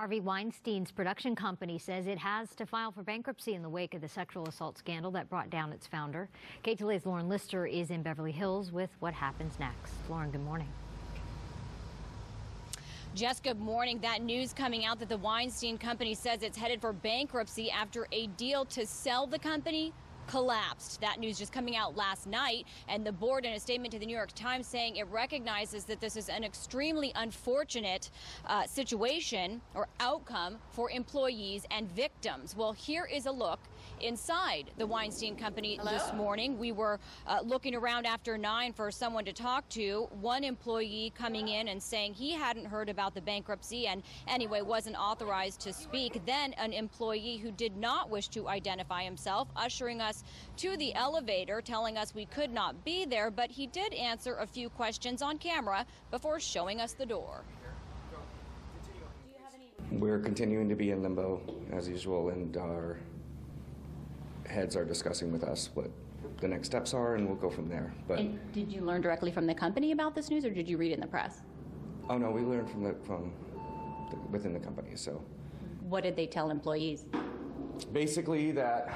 Harvey Weinstein's production company says it has to file for bankruptcy in the wake of the sexual assault scandal that brought down its founder. KTLA's Lauren Lister is in Beverly Hills with what happens next. Lauren, good morning. Jess, good morning. That news coming out that the Weinstein Company says it's headed for bankruptcy after a deal to sell the company collapsed. That news just coming out last night, and the board in a statement to the New York Times saying it recognizes that this is an extremely unfortunate situation or outcome for employees and victims. Well, here is a look inside the Weinstein Company this morning. We were looking around after 9 for someone to talk to. One employee coming in and saying he hadn't heard about the bankruptcy and anyway wasn't authorized to speak. Then an employee who did not wish to identify himself ushering us to the elevator, telling us we could not be there, but he did answer a few questions on camera before showing us the door. We're continuing to be in limbo as usual, and our heads are discussing with us what the next steps are, and we'll go from there. But and did you learn directly from the company about this news, or did you read it in the press? Oh no, we learned from within the company. So what did they tell employees? Basically that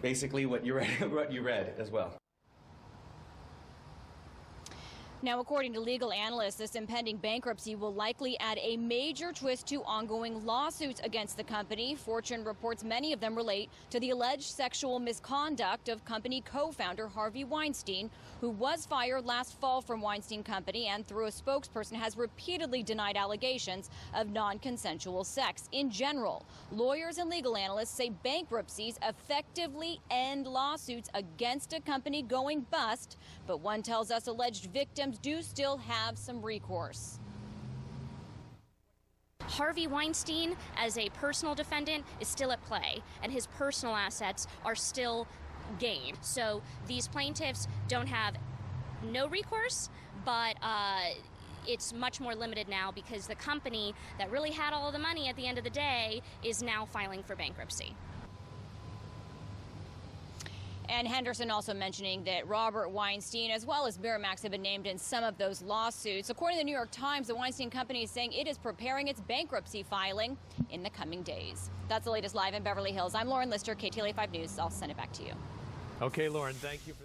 basically what you read as well. Now, according to legal analysts, this impending bankruptcy will likely add a major twist to ongoing lawsuits against the company. Fortune reports many of them relate to the alleged sexual misconduct of company co-founder Harvey Weinstein, who was fired last fall from Weinstein Company and through a spokesperson has repeatedly denied allegations of non-consensual sex. In general, lawyers and legal analysts say bankruptcies effectively end lawsuits against a company going bust, but one tells us alleged victims do still have some recourse. Harvey Weinstein, as a personal defendant, is still at play, and his personal assets are still gained. So these plaintiffs don't have no recourse, but it's much more limited now because the company that really had all of the money at the end of the day is now filing for bankruptcy. And Henderson also mentioning that Robert Weinstein as well as Miramax have been named in some of those lawsuits. According to the New York Times, the Weinstein Company is saying it is preparing its bankruptcy filing in the coming days. That's the latest live in Beverly Hills. I'm Lauren Lister, KTLA 5 News. I'll send it back to you. Okay, Lauren, thank you for